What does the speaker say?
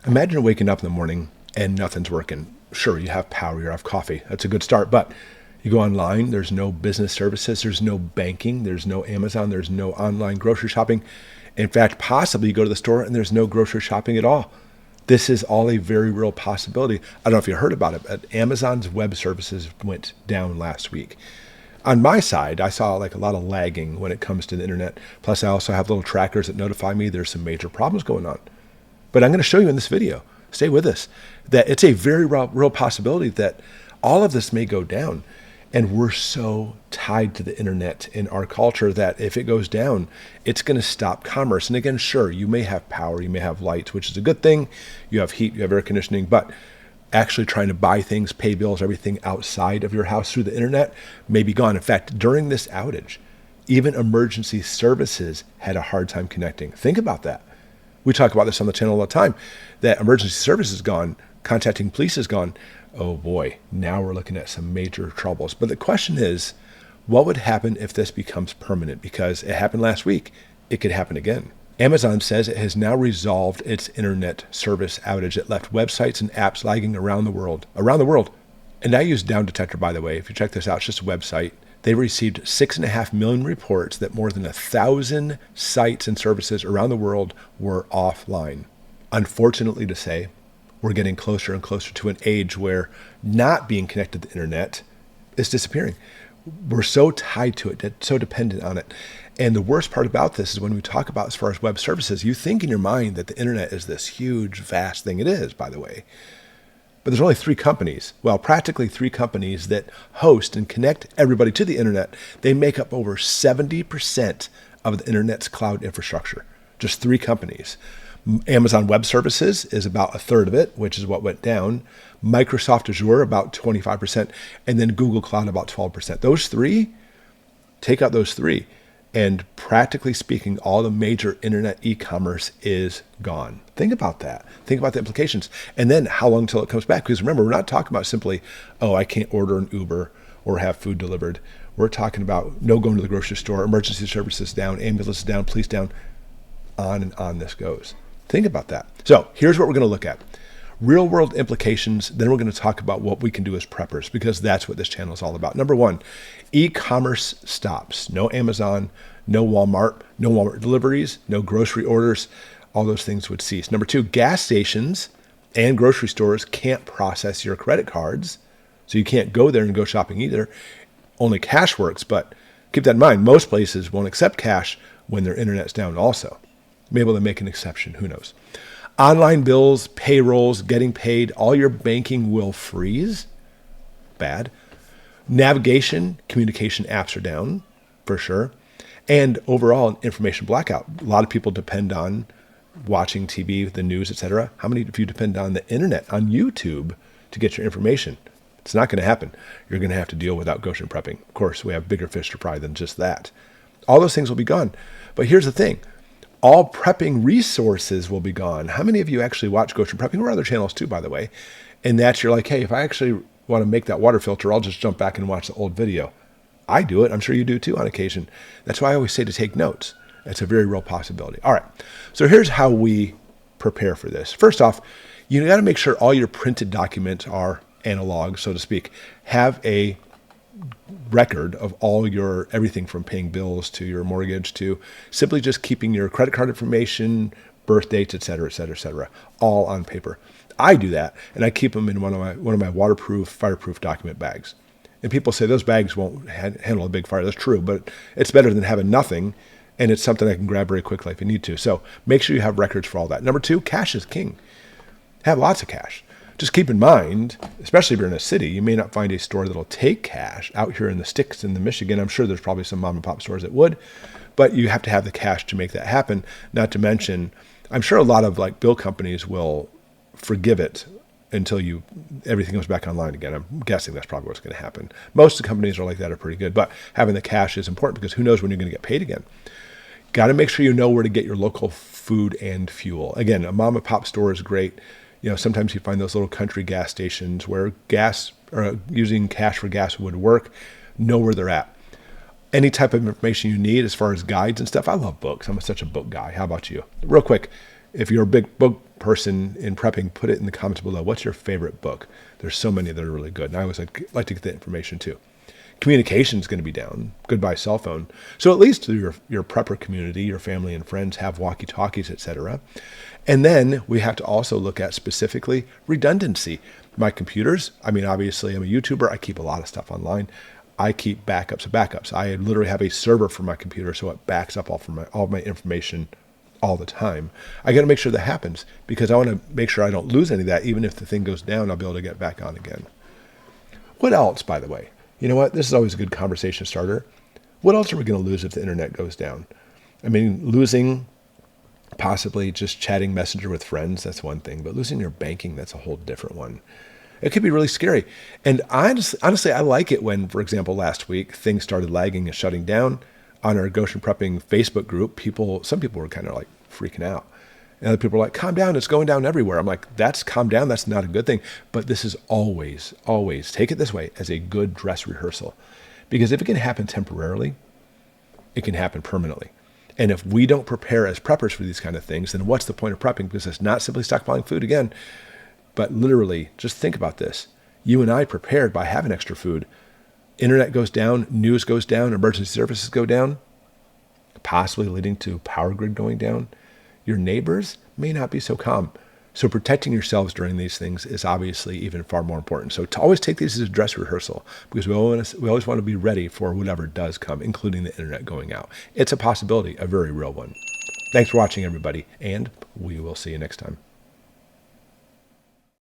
Imagine waking up in the morning and nothing's working. Sure, you have power, you have coffee. That's a good start. But you go online, there's no business services, there's no banking, there's no Amazon, there's no online grocery shopping. In fact, possibly you go to the store and there's no grocery shopping at all. This is all a very real possibility. I don't know if you heard about it, but Amazon's web services went down last week. On my side, I saw like a lot of lagging when it comes to the internet. Plus, I also have little trackers that notify me there's some major problems going on. But I'm going to show you in this video, stay with us, that it's a very real possibility that all of this may go down. And we're so tied to the internet in our culture that if it goes down, it's going to stop commerce. And again, sure, you may have power, you may have lights, which is a good thing. You have heat, you have air conditioning, but actually trying to buy things, pay bills, everything outside of your house through the internet may be gone. In fact, during this outage, even emergency services had a hard time connecting. Think about that. We talk about this on the channel all the time, that emergency service is gone, contacting police is gone. Oh boy, now we're looking at some major troubles. But the question is, what would happen if this becomes permanent? Because it happened last week. It could happen again. Amazon says it has now resolved its internet service outage. It left websites and apps lagging around the world. And I use Down Detector, by the way. If you check this out, it's just a website. They received 6.5 million reports that more than 1,000 sites and services around the world were offline. Unfortunately to say, we're getting closer and closer to an age where not being connected to the internet is disappearing. We're so tied to it, so dependent on it. And the worst part about this is when we talk about as far as web services, you think in your mind that the internet is this huge, vast thing. It is, by the way. But there's only practically three companies that host and connect everybody to the internet. They make up over 70% of the internet's cloud infrastructure. Just three companies. Amazon Web Services is about a third of it, which is what went down. Microsoft Azure, about 25%, and then Google Cloud, about 12%. Those three, take out those three, and practically speaking, all the major internet e-commerce is gone. Think about that. Think about the implications. And then how long until it comes back? Because remember, we're not talking about simply, oh, I can't order an Uber or have food delivered. We're talking about no going to the grocery store, emergency services down, ambulance down, police down, on and on this goes. Think about that. So here's what we're going to look at. Real world implications. Then we're going to talk about what we can do as preppers, because that's what this channel is all about. Number one, e-commerce stops. No Amazon, no Walmart deliveries, no grocery orders. All those things would cease. Number two, gas stations and grocery stores can't process your credit cards. So you can't go there and go shopping either. Only cash works, but keep that in mind. Most places won't accept cash when their internet's down also. Maybe they'll make an exception, who knows. Online bills, payrolls, getting paid, all your banking will freeze. Bad. Navigation, communication apps are down, for sure. And overall, information blackout. A lot of people depend on watching TV, the news, etc. How many of you depend on the internet, on YouTube, to get your information? It's not going to happen. You're going to have to deal without Goshen prepping. Of course, we have bigger fish to fry than just that. All those things will be gone. But here's the thing. All prepping resources will be gone. How many of you actually watch Goshen Prepping, or other channels too, by the way? And that's, you're like, hey, if I actually want to make that water filter, I'll just jump back and watch the old video. I do it. I'm sure you do too on occasion. That's why I always say to take notes. It's a very real possibility. All right. So here's how we prepare for this. First off, you got to make sure all your printed documents are analog, so to speak. Have a record of all your everything from paying bills to your mortgage to simply just keeping your credit card information, birth dates, et cetera, all on paper. I do that, and I keep them in one of my waterproof, fireproof document bags. And people say those bags won't handle a big fire. That's true, but it's better than having nothing, and it's something I can grab very quickly if you need to. So make sure you have records for all that. Number two, cash is king. Have lots of cash. Just keep in mind, especially if you're in a city, you may not find a store that'll take cash. Out here in the sticks in the Michigan, I'm sure there's probably some mom and pop stores that would, but you have to have the cash to make that happen. Not to mention, I'm sure a lot of like bill companies will forgive it until everything goes back online again. I'm guessing that's probably what's going to happen. Most of the companies are like that, are pretty good, but having the cash is important because who knows when you're going to get paid again. Got to make sure you know where to get your local food and fuel. Again, a mom and pop store is great. Sometimes you find those little country gas stations where gas or using cash for gas would work. Know where they're at. Any type of information you need as far as guides and stuff. I love books. I'm such a book guy. How about you? Real quick, If you're a big book person in prepping, put it in the comments below. What's your favorite book? There's so many that are really good. And I always like to get the information too. Communication is going to be down. Goodbye cell phone. So at least your prepper community, your family and friends have walkie-talkies, etc. And then we have to also look at specifically redundancy. My computers, I mean, obviously I'm a YouTuber. I keep a lot of stuff online. I keep backups of backups. I literally have a server for my computer, so it backs up all my information all the time. I got to make sure that happens because I want to make sure I don't lose any of that. Even if the thing goes down, I'll be able to get back on again. What else, by the way? You know what? This is always a good conversation starter. What else are we going to lose if the internet goes down? I mean, losing possibly just chatting Messenger with friends, that's one thing. But losing your banking, that's a whole different one. It could be really scary. And honestly, I like it when, for example, last week, things started lagging and shutting down. On our Goshen Prepping Facebook group, some people were kind of like freaking out. And other people were like, calm down, it's going down everywhere. I'm like, that's calm down, that's not a good thing. But this is always, take it this way, as a good dress rehearsal. Because if it can happen temporarily, it can happen permanently. And if we don't prepare as preppers for these kind of things, then what's the point of prepping? Because it's not simply stockpiling food again, but literally, just think about this. You and I prepared by having extra food. Internet goes down, news goes down, emergency services go down, possibly leading to power grid going down. Your neighbors may not be so calm. So protecting yourselves during these things is obviously even far more important. So to always take these as a dress rehearsal, because we always want to be ready for whatever does come, including the internet going out. It's a possibility, a very real one. Thanks for watching, everybody, and we will see you next time.